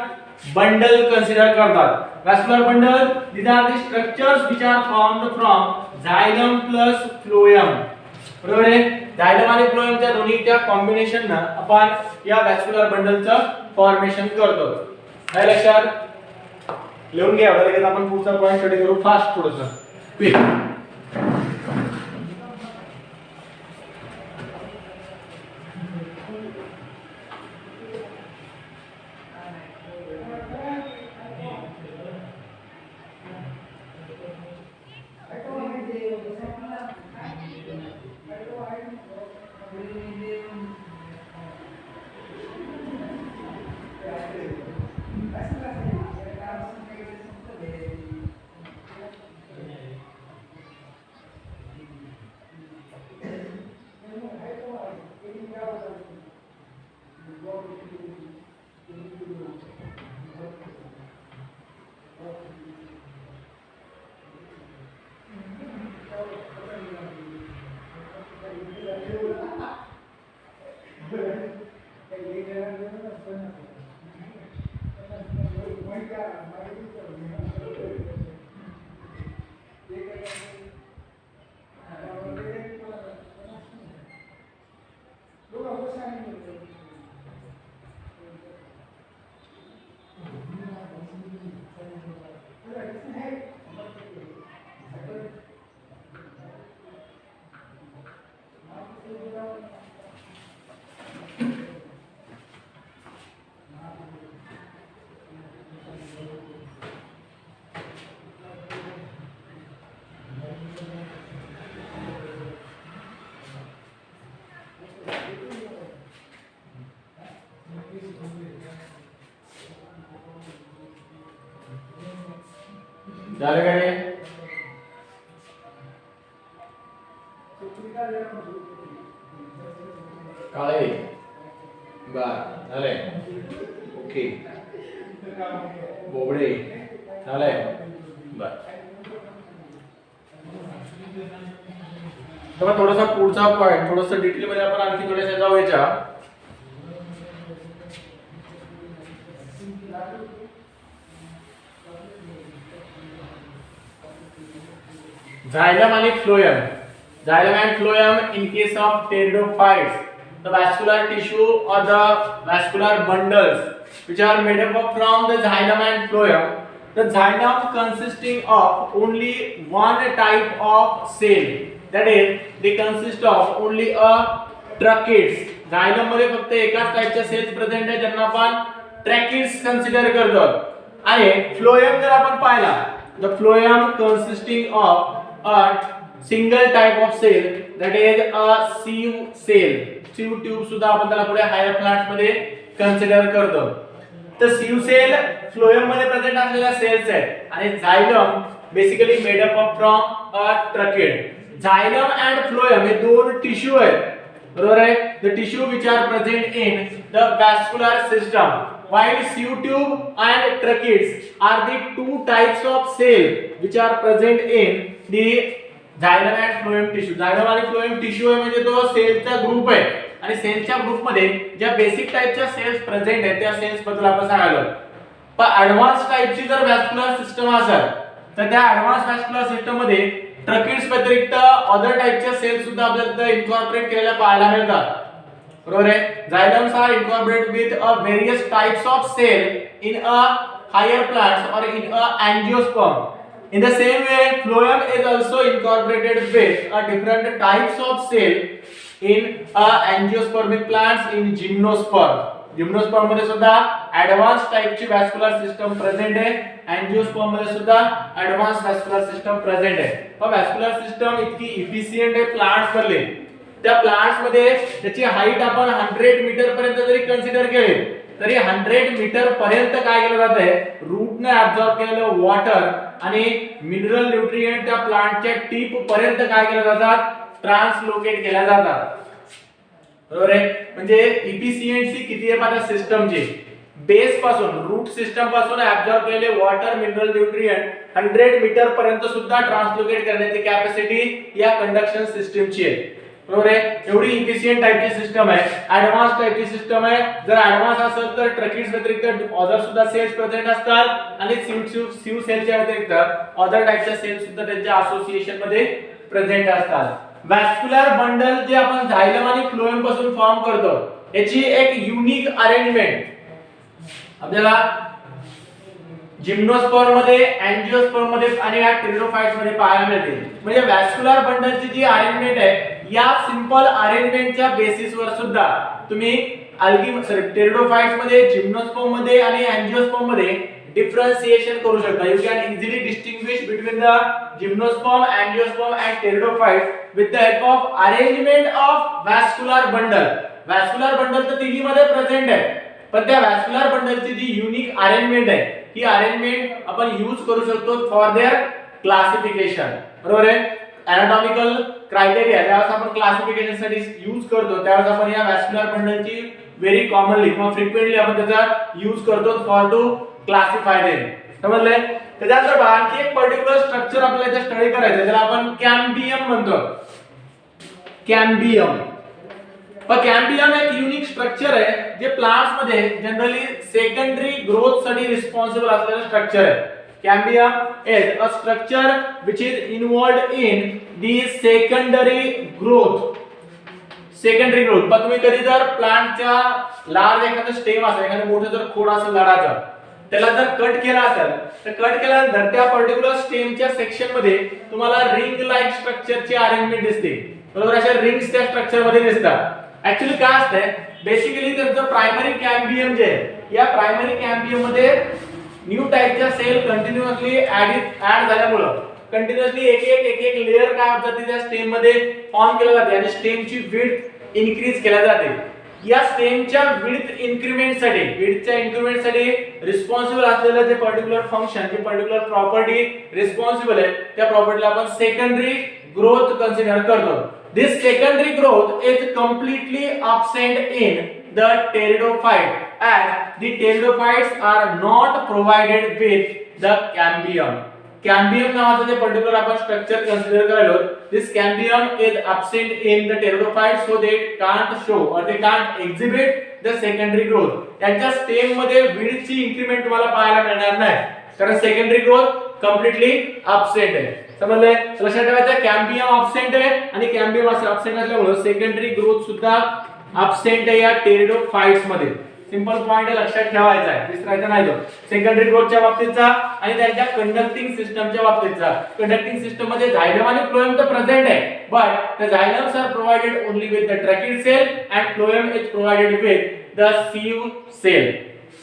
बंडल कन्सिडर करतात. Vascular bundle, these are the structures which are formed from xylem plus phloem. बरोबर आहे. झायलम आणि फ्लोएमच्या दोन्हीच्या कॉम्बिनेशनने आपण या व्हॅस्क्युलर बंडलचं फॉर्मेशन करतो. काय लक्षात लिहून घ्या. लगेच आपण पुढचा पॉइंट स्टडी करू फास्ट थोडंसं क्विक. झालं का रे? काळे बर झाले ओके बोबडे झाले बर तेव्हा थोडासा पुढचा पॉइंट थोडस डिटेल मध्ये आपण आणखी थोड्याशा जाऊया xylem and phloem. Xylem and phloem in case of pteridophytes, the vascular tissue or the vascular bundles which are made up of from the xylem and phloem. The xylem consisting of only one type of cell, that is, they consist of only a tracheids. Xylem मध्ये फक्त एकाच टाइपच्या cells present आहे ज्यांना आपण ट्रॅकिड्स consider करतो आणि phloem जर आपण पाहिला the phloem consisting of a single type of cell, that is a sieve cell. sieve tube सुद्धा आपण त्याला पुढे हायर प्लांट्स मध्ये कन्सिडर करतो. तर sieve cell phloem मध्ये प्रेझेंट असलेल्या सेल्स आहेत आणि xylem basically made up of from a tracheid. xylem and phloem हे दोन टिश्यू आहेत बरोबर आहे. the tissue which are present in the vascular system, while sieve tube and tracheids are the two types of cell which are present in the xylem and phloem tissue. xylem आणि phloem tissue आहे म्हणजे तो सेलचा group आहे आणि सेलच्या group मध्ये ज्या basic टाइपच्या cells present आहेत त्या सेल्स बद्दल आपण सांगायलो. पण ऍडव्हान्स टाइपची जर वॅस्क्युलर सिस्टम असेल तर त्या ऍडव्हान्स वॅस्क्युलर सिस्टम मध्ये ट्रॅकिड्स व्यतिरिक्त अदर टाइपच्या सेल्स सुद्धा आपल्याला इन्कॉर्पोरेट केलेल्या पाहायला मिळतात बरोबर आहे. xylems are incorporated with a various types of cell in a higher plants or in a angiosperm. In the same way, phloem is also incorporated with a different types of cell in a angiospermic plants in gymnosperm. gymnosperm मध्ये सुद्धा advance टाइपची vascular system present आहे. angiosperm मध्ये सुद्धा advance वॅस्क्युलर system present आहे. पण वॅस्क्युलर system इतकी efficient आहे plants मध्ये त्या प्लांट्स मध्ये त्याची हाईट आपण 100 मीटर पर्यंत जरी कन्सिडर केले तरी 100 मीटर पर्यंत काय केलं जात आहे रूटने ऍब्सॉर्ब केलेलं वॉटर आणि मिनरल न्यूट्रिएंट त्या प्लांटच्या टीप पर्यंत काय केलं जातात ट्रान्सलोकेट केल्या जातात बरोबर आहे. म्हणजे इफिशियन्सी किती आहे माझ्या सिस्टमची बेस पासून रूट सिस्टम पासून ऍब्सॉर्ब केलेले वॉटर मिनरल न्यूट्रिएंट 100 मीटर पर्यंत सुद्धा ट्रान्सलोकेट करण्याची कॅपॅसिटी या कंडक्शन सिस्टमची आहे बरोबर आहे. एवढी इफिशियंट टाइपची सिस्टम आहे. ऍडव्हान्स टाइपची सिस्टम आहे. जर ऍडव्हान्स असेल तर ट्रॅकिड्स व्यतिरिक्त अदर सुद्धा सेल्स प्रेझेंट असतात आणि सिव सेलच्या व्यतिरिक्त अदर टाइपच्या सेल्स सुद्धा त्यांच्या असोसिएशन मध्ये प्रेझेंट असतात. वॅस्क्युलर बंडल जे आपण xylem आणि phloem पासून फॉर्म करतो याची एक युनिक अरेंजमेंट आपल्याला जिम्नोस्पर्म मध्ये अँजिओस्पर्म मध्ये आणि या टेरिडोफाइट्स मध्ये पाहायला मिळते. म्हणजे वॅस्क्युलर बंडलची जी अरेंजमेंट आहे या सिंपल अरेंजमेंटच्या बेसिसवर सुद्धा तुम्ही टेरिडोफाइट्स मध्ये जिम्नोस्पर्म मध्ये आणि अँजिओस्पर्म मध्ये डिफरेंशिएशन करू शकता. You can easily distinguish between the gymnosperm angiosperm and pteridophyte with the help of arrangement of vascular bundle. Vascular bundle तर तिन्ही मध्ये प्रेझेंट आहे पण त्या वॅस्क्युलर बंडलची जी युनिक अरेंजमेंट आहे ही अरेंजमेंट आपण यूज करू शकतो फॉर देअर क्लासिफिकेशन बरोबर आहे. एनाटॉमिकल क्रायटेरिया ज्यावेळेस आपण क्लासिफिकेशन साठी यूज करतो त्यावेळेस आपण या वॅस्क्युलर बंडलची व्हेरी कॉमनली किंवा फ्रिक्वेंटली आपण त्याचा यूज करतो फॉर टू क्लासिफाय देम समजले. त्याच्यानंतर आणखी एक पर्टिक्युलर स्ट्रक्चर आपल्याला इथे स्टडी करायचं त्याला आपण कॅम्बियम म्हणतो. कॅम्बियम कॅम्बियम एक युनिक स्ट्रक्चर आहे जे प्लांट्स मध्ये जनरली सेकंडरी ग्रोथ साठी रिस्पॉन्सिबल असलेलं स्ट्रक्चर आहे. Cambium is a structure which is involved in the secondary growth. Secondary growth. पण तुम्ही कधी जर प्लांटच्या लार्ज एखादं स्टेम असेल एखादं मोठं जर खोड असेल झाडाचं त्याला जर कट केला असेल तर कट केल्यानंतर त्या पर्टिक्युलर स्टेमच्या सेक्शन मध्ये तुम्हाला रिंग लाईक स्ट्रक्चरची अरेंजमेंट दिसते बरोबर. अशा रिंग्स त्या स्ट्रक्चर मध्ये दिसतात. ऍक्च्युअली काय असतंय बेसिकली त्यांचं प्रायमरी कॅम्बियम जे आहे या प्रायमरी कॅम्बियम मध्ये न्यू टाइपच्या सेल कंटिन्युअसली ऍड झाल्यामुळे कंटिन्युअसली एक एक लेयर काय होतात ते त्या स्टेम मध्ये फॉर्म केला जाते आणि स्टेमची विड्थ इन्क्रीज केली जाते. या स्टेमच्या विड्थ इन्क्रीमेंट साठी रिस्पॉन्सिबल असलेलं जे पर्टिक्युलर फंक्शन जे पर्टिक्युलर प्रॉपर्टी रिस्पॉन्सिबल आहे त्या प्रॉपर्टीला आपण सेकंडरी ग्रोथ कन्सिडर करतो. This secondary growth is completely absent in the pteridophyte as the pteridophytes are not provided with the cambium. Cambium नावाचं जे पर्टिक्युलर आपण स्ट्रक्चर कन्सिडर करायलो, this cambium is absent in the pteridophytes, so they can't show or they can't exhibit the secondary growth. त्यांच्या stem मध्ये width ची increment तुम्हाला पाहायला मिळणार नाही कारण सेकंडरी ग्रोथ कम्प्लीटली absent आहे. समजलंय? लक्षात ठेवायचं कॅम्बियम absent आहे आणि कॅम्बियम absent असल्यामुळे सेकंडरी ग्रोथ सुद्धा absent आहे या टेरिडोफाइट्स मध्ये. सिंपल पॉइंट लक्षात ठेवायचा आहे, विसरायचा नाही तो. सेकंडरी ग्रोथच्या बाबतीतचा आणि त्यांच्या कंडक्टिंग सिस्टमच्या बाबतीतचा. कंडक्टिंग सिस्टम मध्ये झायलम आणि फ्लोएम तर प्रेझेंट आहे, but the xylems are provided only with the tracheid cell and phloem is provided with the sieve cell.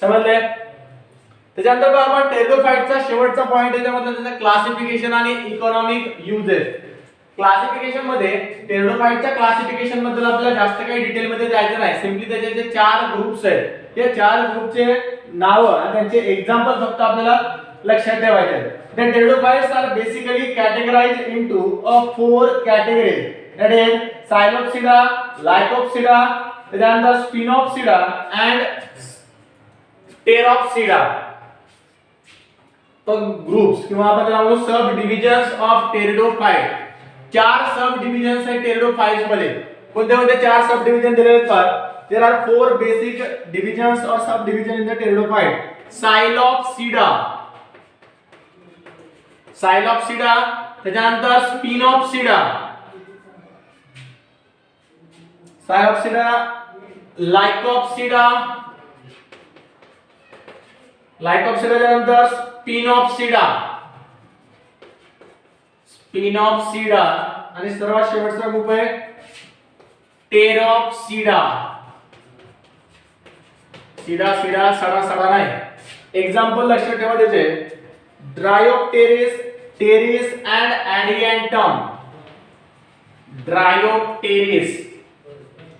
समजलंय? त्याच्यानंतर आपण टेरिडोफाइटचा शेवटचा पॉइंट आहे त्यामध्ये त्याचं क्लासिफिकेशन आणि इकॉनॉमिक युजेस. क्लासिफिकेशन मध्ये टेरिडोफाइटच्या क्लासिफिकेशन बद्दल आपल्याला जास्त काही डिटेल मध्ये जायचं नाही. सिंपली त्याचे जे 4 ग्रुप्स आहेत त्या 4 ग्रुपचे नाव आणि त्यांचे एग्जांपल फक्त आपल्याला लक्षात ठेवायचे आहेत. The pteridophytes are basically categorized into 4 categories. That is Psilopsida, Lycopsida, त्याच्यानंतर Spinopsida and Pteropsida. तो ग्रुप्स किंवा आपण त्याला म्हणू subdivisions of pteridophyte. 4 subdivisions आहेत टेरिडोफाइट्स मध्ये. कोणते कोणते 4 सब डिव्हिजन दिलेले आहेत? There are 4 basic divisions or subdivision in the pteridophyte. Psilopsida, Psilopsida, त्याच्यानंतर Spinopsida, Psilopsida, Lycopsida, Lycopsida त्यानंतर Spinopsida, Spinopsida आणि सर्वात शेवटचा ग्रुप आहे Pteropsida. सीधा सीधा सडा सडा नाही. एग्जांपल लक्षात ठेवा त्याचे ड्रायोप्टेरिस, टेरिस अँड ॲडियंटम. ड्रायोप्टेरिस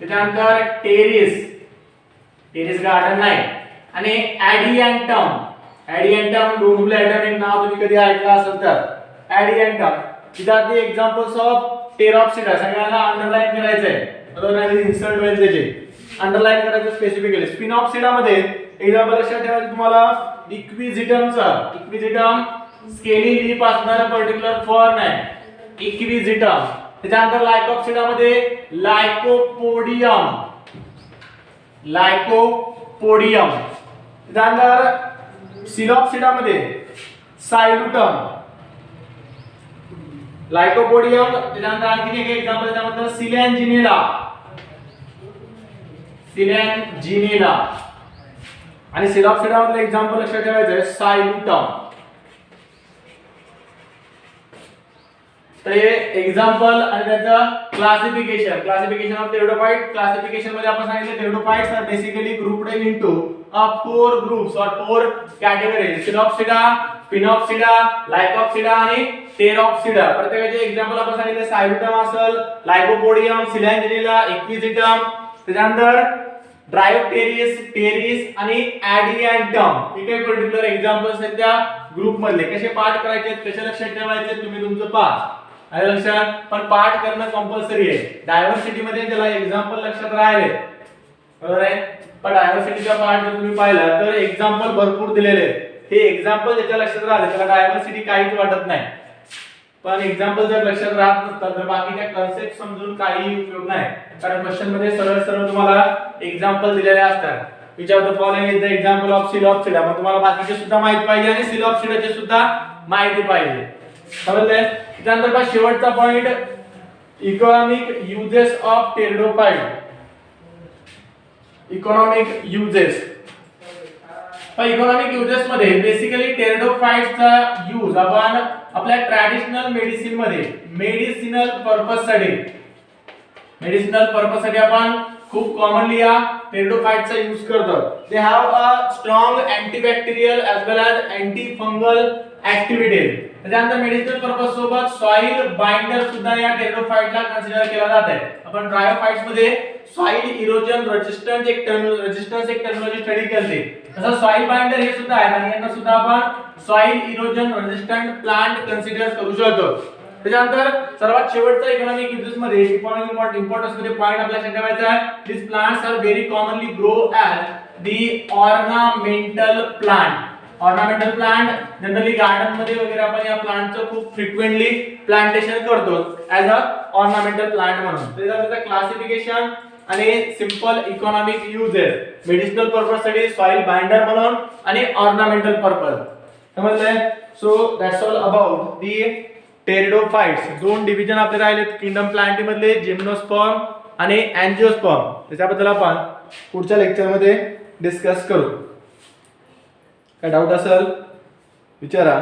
त्यानंतर टेरिस, टेरिस गार्डन नाही आणि ॲडियंटम. ॲडियंटम डोंगुले ॲडम एक नाव तुम्ही कधी ऐकलं असेल तर ॲडियंटम. these are the examples of Pteropsida. सगळ्यांना अंडरलाइन करायचंय बरोबर आहे. इन्सर्ट होईल त्याचे अंडरलाइन करायचं स्पेसिफिकली. स्पिनॉप्सिडा मध्ये एक्झाम्पल लक्षात ठेवायचं तुम्हाला इक्विजिटमचा. इक्विजिटम स्केली लीफ असणारा पर्टिक्युलर फर्न आहे इक्विजिटम. त्याच्यानंतर लायकोप्सिडा मध्ये लायकोपोडियम, लायकोपोडियम. त्याच्यानंतर सिलॉप्सिडा मध्ये सायलुटम, लायकोपोडियम. त्याच्यानंतर आणखी एक एक्झाम्पल त्यामध्ये सिलॅन्जिनेला, सिलॅन्जिनेला. आणि सिलॉप्सिडा मधलं एक्झाम्पल लक्षात ठेवायचं आहे सायलुटम. तर हे एक्झाम्पल आणि त्याचं classification. Classification of pteridophyte. Classification मध्ये आपण सांगितलं pteridophytes are basically grouped into 4 groups और 4 कॅटेगरीज. सिलॉप्सिडा, स्पिनॉप्सिडा, लायकोप्सिडा आणि टेरोप्सिडा. प्रत्येकाचे एक्झाम्पल आपण सांगितले सायलुटम असेल, लायकोपोडियम, सिलॅन्जिनेला, इक्विजिटम. त्यानंतर ड्रायोप्टेरिस, टेरिस आणि ॲडियंटम. हे काही पर्टिक्युलर एक्झाम्पल्स आहेत त्या ग्रुप मधले. कसे पाठ करायचे, कसे लक्षात ठेवायचे तुम्ही तुमचं पाठ आहे लक्षात. पण पाठ करणं कंपल्सरी आहे. डायव्हर्सिटी मध्ये त्याला एक्झाम्पल लक्षात राहिले बरोबर आहे. पण डायव्हर्सिटीचा पाठ जर तुम्ही पाहिला तर एक्झाम्पल भरपूर दिलेले आहेत. हे एक्झाम्पल त्याच्या लक्षात राहिले त्याला डायव्हर्सिटी काहीच वाटत नाही. पण एक्झाम्पल जर लक्षात राहत नसतात तर बाकीच्या कन्सेप्ट समजून काही उपयोग नाही. कारण क्वेश्चन मध्ये सरळ सरळ तुम्हाला एक्झाम्पल दिलेले असतात. which of the following is the example of Psilopsida. मग तुम्हाला बाकीचे सुद्धा माहिती पाहिजे आणि Psilopsidaचे सुद्धा माहिती पाहिजे. समजले? त्यानंतर बघा शेवटचा point economic uses of pteridophyte. Economic uses. Economic uses मध्ये बेसिकली टेरिडोफाइट्सचा यूज आपण आपल्या ट्रॅडिशनल मेडिसिन मध्ये मेडिसिनल पर्पज साठी, मेडिसिनल पर्पज साठी आपण खूप कॉमनली या टेरिडोफाइटचा यूज करतो. They have a strong antibacterial as well as anti fungal activities. त्यानंतर मेडिसिनल पर्पज सोबत सॉइल बाइंडर सुद्धा या टेरिडोफाइटला कन्सिडर केला जात आहे. आपण ट्रायोफाइट्स मध्ये सॉइल इरोजन रेजिस्टन्स एक टेक्नॉलॉजी स्टडी केली. तसं सॉइल बाइंडर हे सुद्धा आहे आणि यांना सुद्धा आपण soil erosion resistant plant consider करू शकतो. त्याच्यानंतर सर्वात शेवटचा इकॉनॉमिक युजेस मध्ये इकॉनॉमिक इम्पॉर्टन्स मध्ये पॉइंट आपल्याला लक्षात ठेवायचा आहे. This plants are very commonly grow as the ornamental plant. Ornamental plant generally garden मध्ये वगैरे आपण या प्लांटचं खूप फ्रिक्वेंटली प्लांटेशन करतो ॲज अ ऑर्नामेंटल प्लांट म्हणून. त्याच्यानंतर क्लासिफिकेशन आणि simple economic uses medicinal purpose साठी सॉइल बाइंडर म्हणून आणि ऑर्नामेंटल पर्पज. समजलंय? So that's all about the pteridophytes. दोन डिव्हिजन आपले राहिलेत किंगडम प्लांटी मधले, जिम्नोस्पर्म आणि अँजिओस्पर्म. त्याच्याबद्दल आपण पुढच्या लेक्चर मध्ये डिस्कस करू. काय डाऊट असेल विचारा.